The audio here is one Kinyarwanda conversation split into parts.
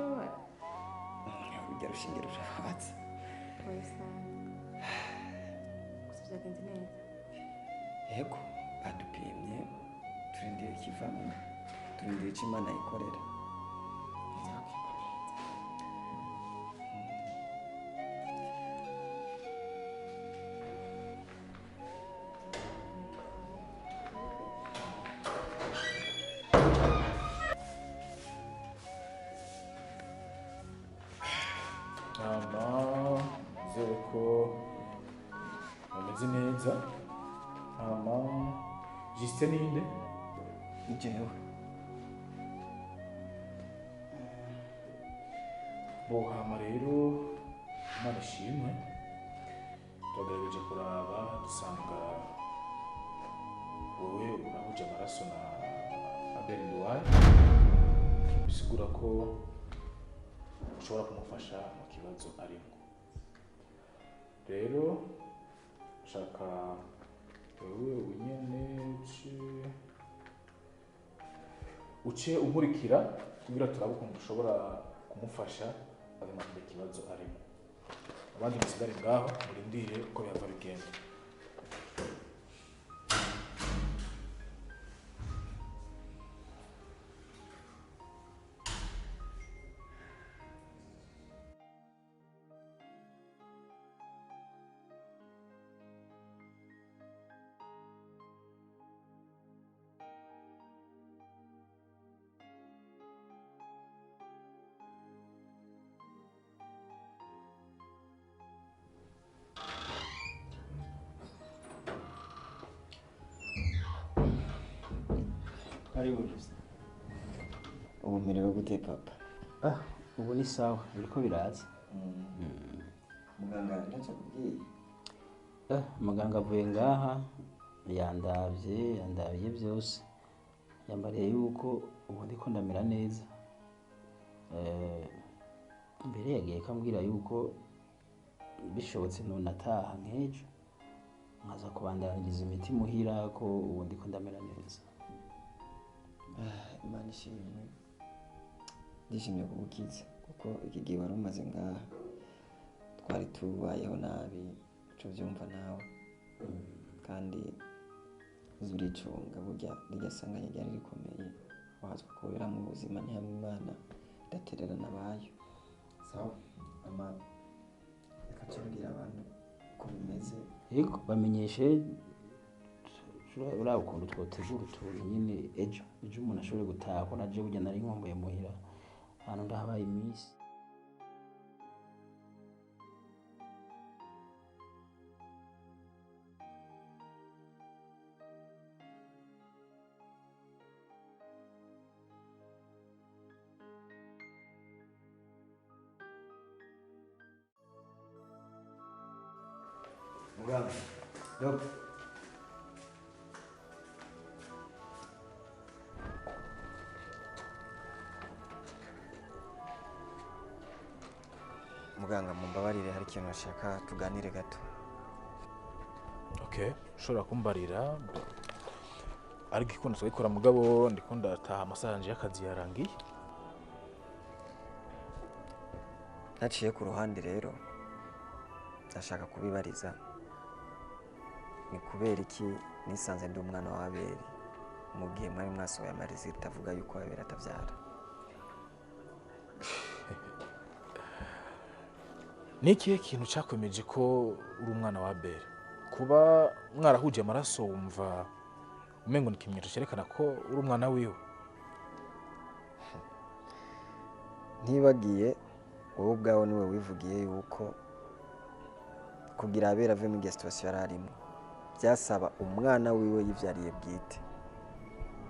urababara urugero rushinge rurabatse oya sana gusa byagenze neza yego badupimye turindiriye ikivamo turindiriye icyo Imana yikorera nizere ko mumeze neza. Justin ninde? ni jewe Bohama rero Imana ishimwe twagerageje kuraba dusanga wowe urahuje amaraso na Abel Nduwaye, bisigura ko ushobora kumufasha mu kibazo arimo. Rero shaka wewe unyene uce unkurikira kugira turabe ukuntu dushobora kumufasha agamakira ikibazo arimo. Abandi musigare ngaho murindire uko byava bigenda. ubu merewe gute papa ubu ni sawa biriko biraza. muganga ntacyo akubwiye Muganga avuye ngaha yandavye byose yambariye yuko ubu ndiko ndamera neza. Mbere yagiye kambwira yuko bishobotse nonataha nk'ejo nkaza kubandaniriza imiti muhira ko ubu ndiko ndamera neza. Imana ishimwe ndishimye kugukiza kuko iki gihe wari umaze ngaha twari tubayeho nabi uco byumva nawe kandi uzuricunga burya rirya sanganya ryari rikomeye wazwa kubera mu buzima ntihamwe Imana idatererana abayo sawa ama reka tubwire abantu uko bimeze Yego bamenyeshe uraba ukuntu twotegura utuntu nyine ejo umuntu ashobore gutaha ko naje burya nari nkomboye muhira ahantu ndahabaye iminsi. muganga Dr. muganga mumbabarire hari ikintu nashaka tuganire gato. Okay, ushobora kumbarira ariko ikunda twikora mugabo ndiko ndataha amasaha yanje y'akazi yarangiye. Naciye ku ruhande rero ndashaka kubibariza ni kubera iki nisanze ndi umwana wa Abeli mu gihe mwari mwasohoye amarizi itavuga yuko Abeli atavyara. Ni ikihe kintu cyakomeje ko uri umwana wa Abeli? Kuba mwarahuje amaraso wumva umengo ni ikimenyetso cyerekana ko uri umwana wiwe? Ntibagiye wowe ubwawe niwe wivugiye yuko kugira Abeli ave mu situation yari arimo byasaba umwana wiwe yivyariye bwite.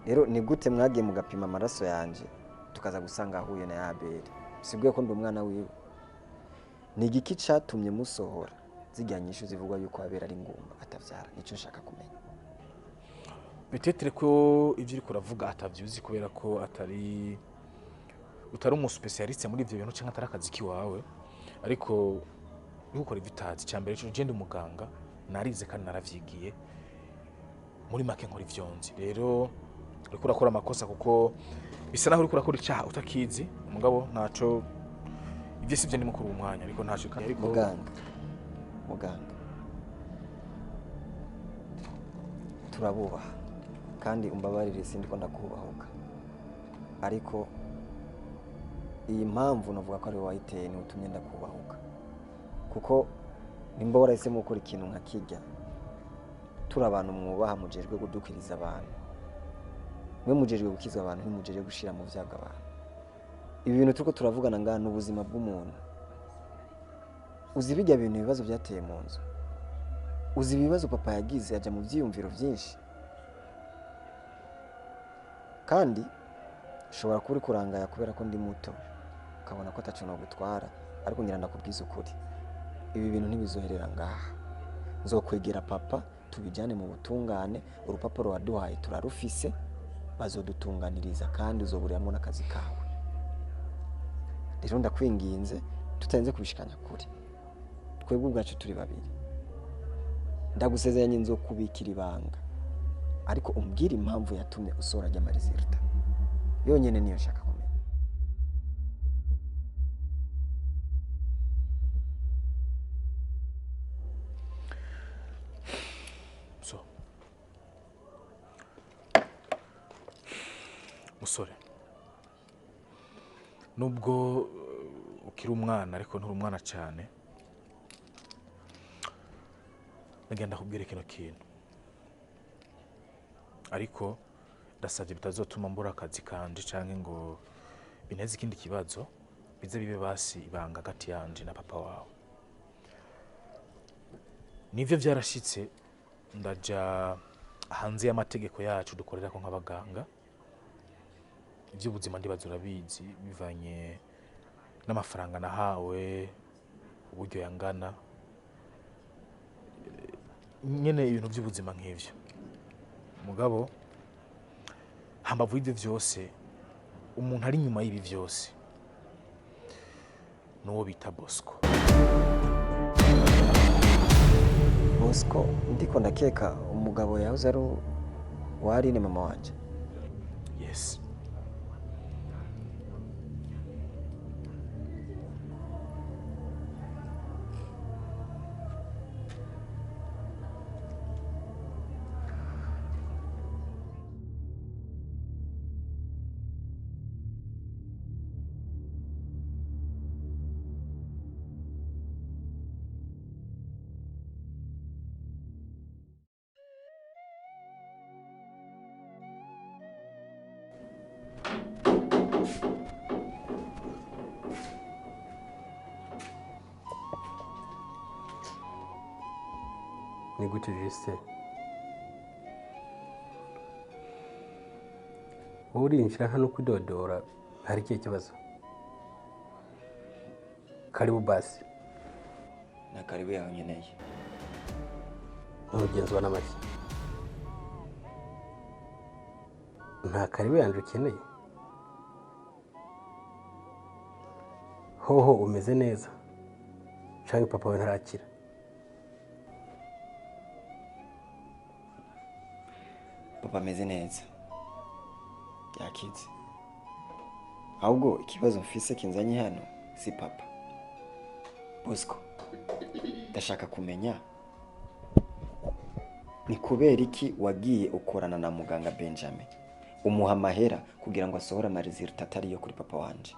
Rero ni gute mwagiye mugapima amaraso yanje tukaza gusanga ahuye na Abeli? Sibwiye ko ndi umwana wiwe. Ni igiki catumye musohora zijya nyinshi zivugwa yuko Abeli ari ngumba atavyara? Nico nshaka kumenya. Peut-être ko ivyo uri kuravuga atavyuzi kubera ko utari umu specialiste muri ivyo bintu cyangwa atari akazi kiwawe, ariko uri gukora ibitazi. Cyambere cyo je ndi umuganga narize kandi naravyigiye muri make nkora ivyonzi. Rero uri kurakora amakosa kuko bisa naho uri kurakora icyaha utakizi. mugabo ntaco ibyo sivyo ndimo kuri uwo mwanya ariko ntaco ariko muganga turabubaha kandi umbabarire sindi ko ndakubahuka ariko iyi mpamvu navuga ko ari wayiteye ni utumye ndakubahuka kuko nimba warahisemo gukora ikintu nka kijya turi abantu mwubaha mujejwe kudukiriza abantu mwe mujejwe gukiza abantu ntimujejwe gushira mu vyaga abantu ibi bintu turiko turavugana ngana ubuzima bw'umuntu uzi bijya bintu ibibazo byateye mu nzu uzi ibibazo papa yagize aja mu vyiyumviro vyinshi kandi shobora kuri kurangaya kubera ko ndi muto ukabona ko ataco no gutwara ariko ngira ndakubwiza ukuri ibi bintu ntibizoherera ngaha nzokwegera papa tubijyane mu butungane urupapuro waduhaye turarufise bazodutunganiriza kandi uzoburiramo n'akazi kawe rero ndakwinginze tutarenze kubishikanya kuri twebwe ubwacu turi babiri ndagusezeranye nzokubikira ibanga ariko umbwira impamvu yatumye usora rya marizirta yonyene niyo nshaka kumenya musore nubwo ukiri umwana ariko nturi umwana cyane nagenda kubwira kino kintu ariko ndasabye bitazotuma mbura akazi kanje canke ngo bineze ikindi kibazo bize bibe basi ibanga hagati yanje na papa wawe nivyo vyarashitse ndaja hanze y'amategeko yacu dukorera ko nk'abaganga iby'ubuzima ndibaza urabizi bivanye n'amafaranga nahawe uburyo yangana nyene ibintu by'ubuzima nk'ivyo mugabo hambavu y'ivyo vyose umuntu ari nyuma y'ibi vyose nuwo bita Bosco ndiko ndakeka umugabo yahoze ari wari ni mama wanje yes ni gute Justin wowe urinjira hano kudodora hari ikihe kibazo karibu basi na karibu yawe nkeneye ntugenzwa n'amashyi nta karibu yanje ukeneye hoho umeze neza canke papa we ntarakira papa ameze neza yakize ahubwo ikibazo mfise kinzanye hano si papa Bosco ndashaka kumenya ni kubera iki wagiye ukorana na muganga Benjamin umuha amahera kugira ngo asohore amarizirita atari yo kuri papa wanje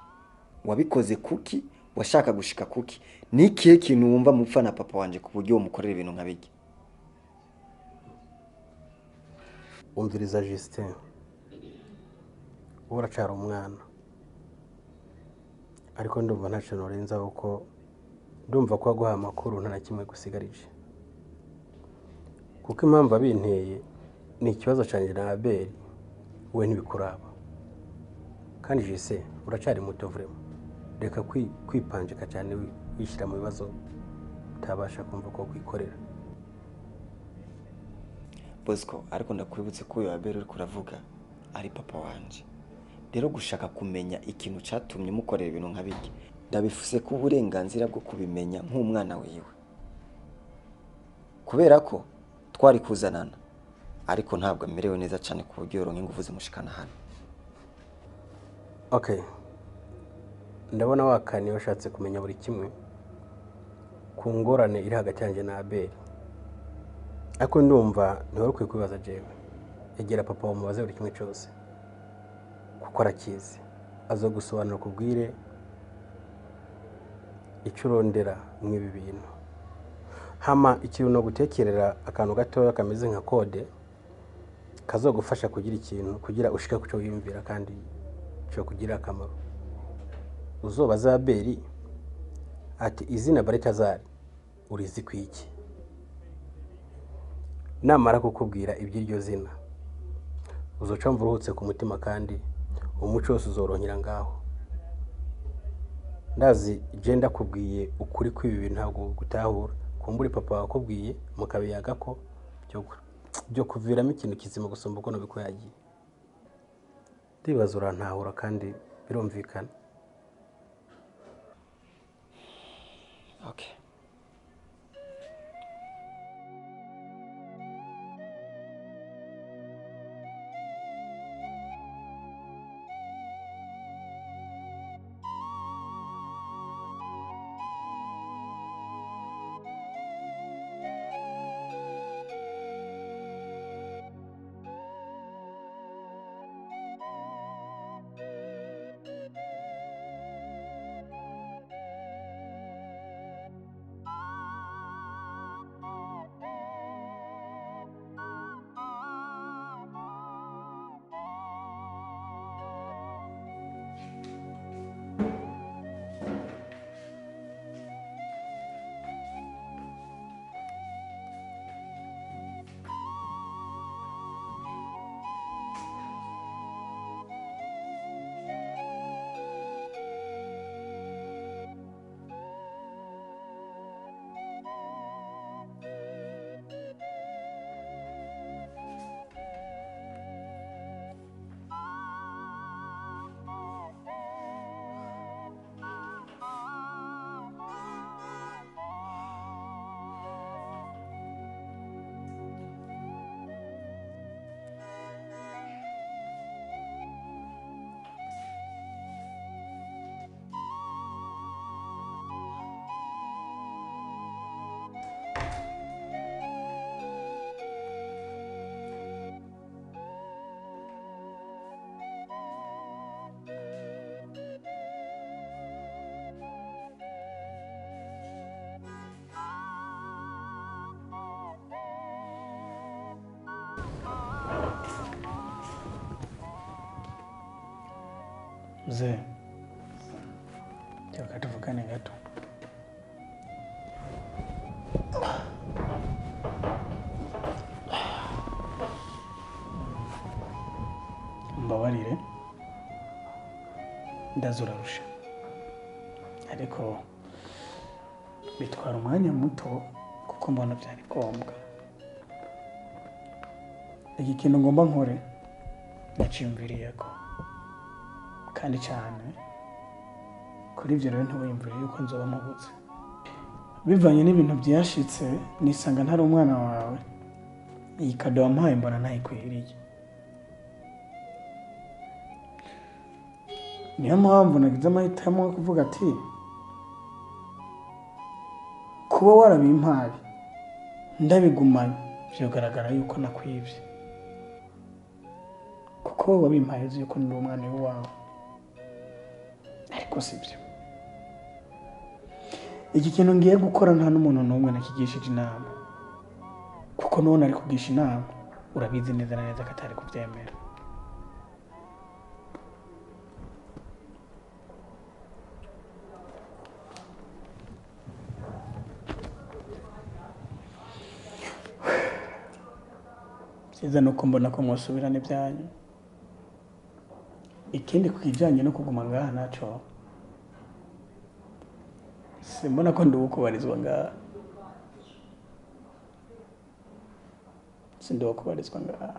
wabikoze kuki washaka gushika kuki ni ikihe kintu wumva mupfa na papa wanje ku buryo umukorera ibintu nk'abiki umviriza Justin uracara umwana ariko ndumva ntacyo norenza uko ndumva ko aguha amakuru nta kimwe gusigarije kuko impamvu abinteye ni ikibazo canje na Abel we ntibikuraba kandi Justin uracari muto vrema reka kwipanjika cyane wishira mu bibazo utabasha kumva ko kwikorera Bosco ariko ndakwibutse ko uyu Abel uri kuravuga ari papa wanje rero gushaka kumenya ikintu catumye mukorera ibintu nk'abiki ndabifuse ko uburenganzira bwo kubimenya nk'umwana wiwe kubera ko twari kuzanana ariko ntabwo amerewe neza cyane ku buryo yoronka ingufu zimushikana hano okay ndabona wakaniye washatse kumenya buri kimwe ku ngorane iri hagati yanjye na Abeli, ariko ndumva ntiwari ukwiye kwibaza jewe. Egera papa wamubaze buri kimwe cyose kuko arakizi, azogusobanura kubwire icyo urondera mw'ibi bintu. Hama ikintu no gutekerera akantu gatoya kameze nka kode kazogufasha kugira ikintu kugira ushike ku cyo wiyumvira kandi cyo kugira akamaro. Uzobaza Abeli ati izina Baritazari urizi kwiki, namara kukubwira iby'iryo zina uzoca mvuruhutse ku mutima kandi umuco wose uzoronkera ngaho. Ndazi je ndakubwiye ukuri kw'ibi bintu ntabwo gutahura, kumbure papa wakubwiye mukabiyaga ko byo kuviramo ikintu kizima gusumba uko nabiko yagiye. Ndibaza urantahura kandi birumvikana. Okay. Mzee, wakati tuvugane gato. Mbabarire, ndazurarusha, ariko bitwara umwanya muto kuko mbona byari ngombwa. Iki kintu ngomba nkore naciyumviriye ko kandi cyane kuri ibyo rero ntiwiyumvire yuko nzoba mpubutse. Bivanye n'ibintu byashitse nisanga ntari umwana wawe, iyi kado wampaye mbona ntayikwiriye. Niyo mpamvu nagize amahitamo yo kuvuga ati kuba warabimpaye ndabigumanye byogaragara yuko nakwibye, kuko wabimpaye uzi yuko ndi umwana wawe, ariko sibyo. Iki kintu ngiye gukora nta n'umuntu n'umwe nakigishije inama, kuko none ari kugisha inama urabizi neza na neza ko atari kubyemera. Siza nuko mbona ko mwosubirana ibyanyu. Ikindi kukijanye no kuguma ngaha naco simbona ko ndukubarizwa ngaha, sindukubarizwa ngaha.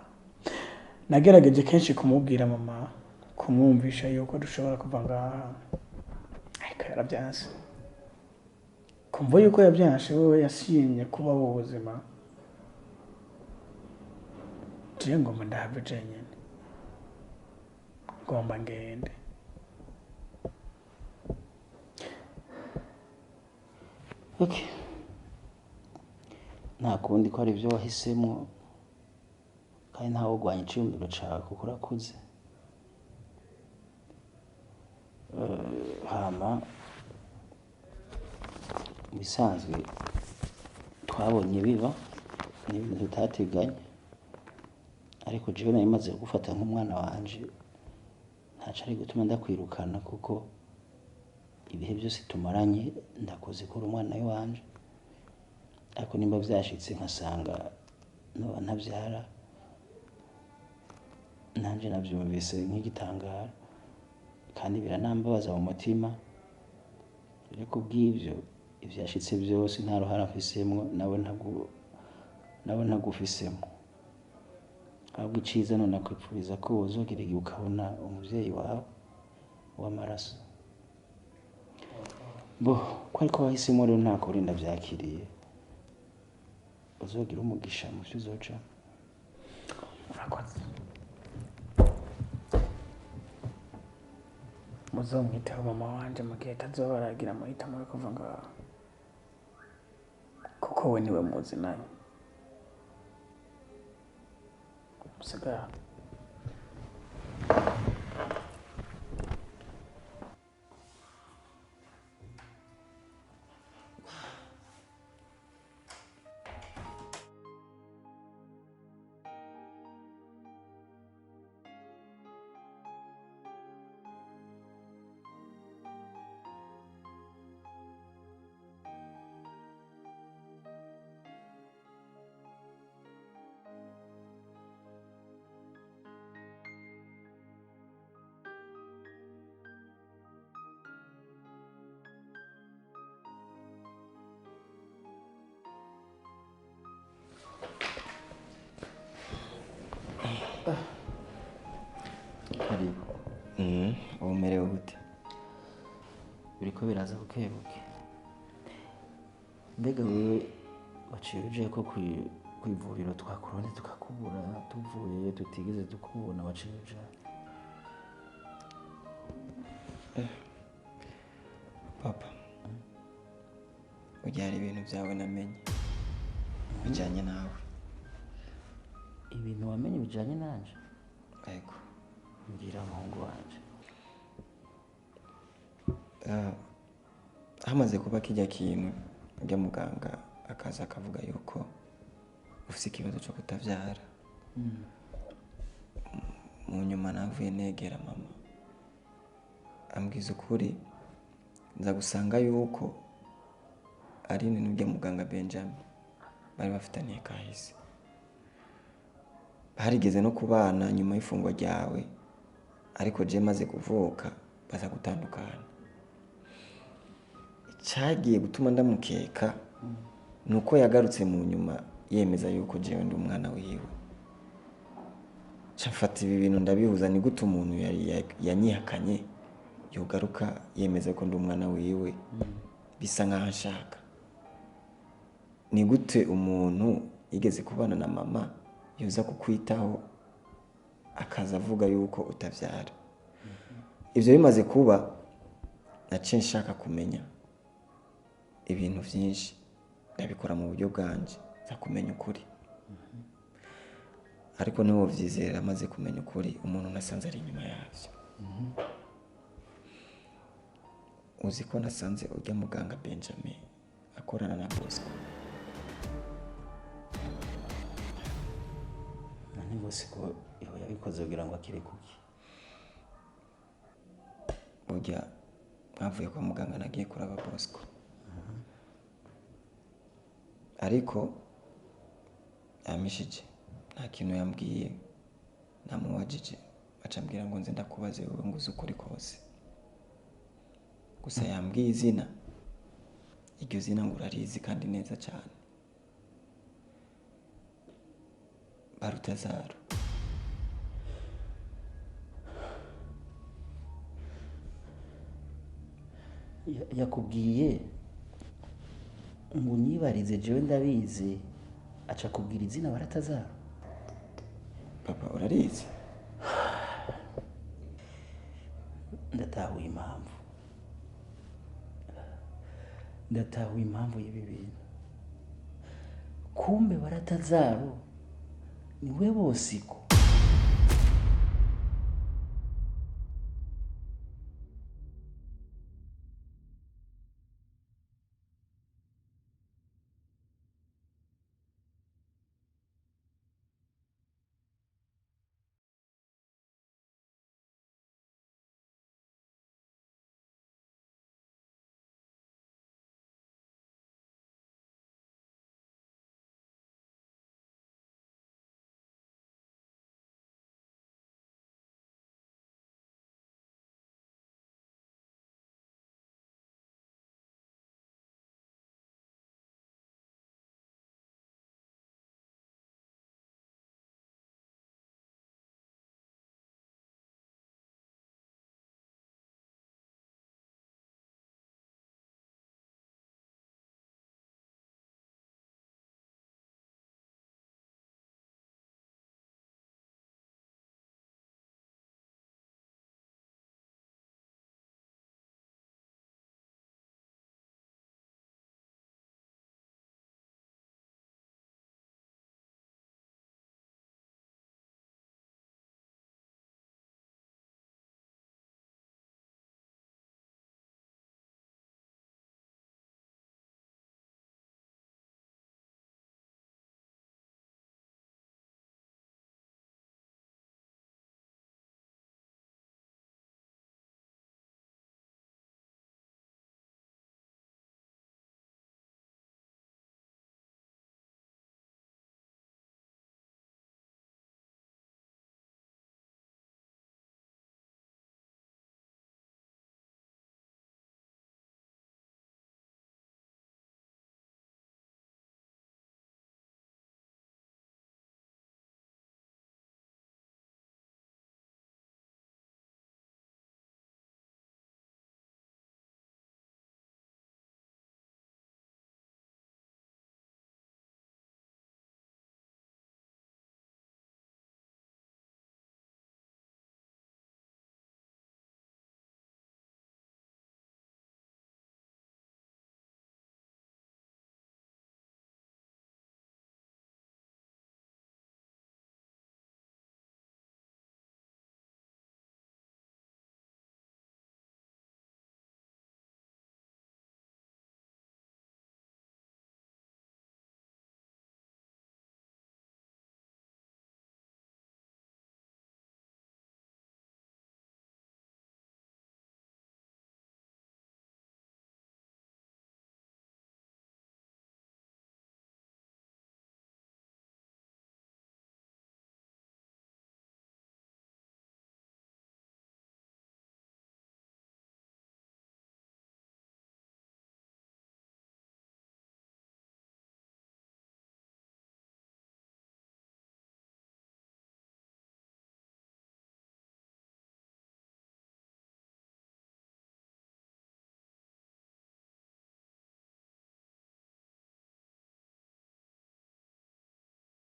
Nagerageje kenshi kumubwira mama, kumwumvisha yuko dushobora kuva ngaha, ariko yarabyanse. Kumva yuko yabyanse wewe yasinye kuba mu buzima, je ngomba ndahave jenyene, ngomba ngende. okay nta kundi ko ari byo wahisemo kandi ntawe urwanya iciyumviro cawe kuko urakuze. Hama bisanzwe twabonye biba ni ibintu tutateganya, ariko jewe nari maze gufata nk'umwana wanje ntaco ari gutuma ndakwirukana kuko ibihe byose tumaranye ndakoze kuri umwana wanje, ariko nimba vyashitse nkasanga noba ntavyara nanje navyumvise nk'igitangara kandi biranambabaza mu mutima, ariko bw'ivyo ivyashitse byose nta ruhara mfisemwo nawe ntagufisemo, ahubwo iciza none nakwipfuriza ko wozogira igihe ukabona umuvyeyi wawe w'amaraso. Bo ko ariko wahisemo rero nta kuri ndavyakiriye, uzogira umugisha mu vyo uzoca. Murakoze. Muzomwiteho mama wanje mu gihe atazoba aragira amahitamo yo kuva ngaho, kuko we niwe muzi nawe. Musigara. Karibu. Umerewe gute? Biriko biraza bukebuke. Mbega wewe waciye uje ko kwivuriro twakurone tukakubura tuvuye tutigeze tukubona waciye uje? Papa, ujya hari ibintu byawe namenye bijyanye nawe. Ibintu wamenye bijanye nanje? Yego. Ngira muhungu wanje. Hamaze kuba kijya kintu ujya muganga akaza akavuga yuko ufite ikibazo cyo kutabyara. Mu nyuma navuye negera mama ambwiza ukuri, nza gusanga yuko ari n'ujya muganga Benjamin bari bafitaniye kahise, harigeze no kubana nyuma y'ifungwa ryawe, ariko je maze kuvuka baza gutandukana. Cyagiye gutuma ndamukeka nuko yagarutse mu nyuma yemeza yuko jewe ndi umwana wiwe. Cyafata ibi bintu ndabihuza, ni gute umuntu yanyihakanye yogaruka yemeza ko ndi umwana wiwe, bisa nkaho nshaka. Ni gute umuntu yigeze kubana na mama yoza kukwitaho akaza avuga yuko utabyara. Ibyo bimaze kuba naciye nshaka kumenya ibintu byinshi, ndabikora mu buryo bwanje za kumenya ukuri. Ariko niwo vyizera amaze kumenya ukuri, umuntu nasanze ari inyuma yavyo. Uzi ko nasanze ujya muganga Benjamin akorana na Bosco. Nani Bosco iyo yabikoze kugira ngo akire kuki? Ujya mwavuye kwa muganga nagiye kuraba Bosco. Ariko yamishije nta kintu yambwiye, namuwajije acambwira ngo nze ndakubaze wowe ngo uzi ukuri kose. Gusa yambwiye izina, iryo zina ngo urarizi kandi neza cyane, Barutazaro. Yakubwiye ngo unyibarize jewe ndabizi, aca kubwira izina Baratazaro? Papa urarizi? Ndatahuye impamvu. ndatahuye impamvu y'ibi bintu. Kumbe baratazaro niwe Bosiko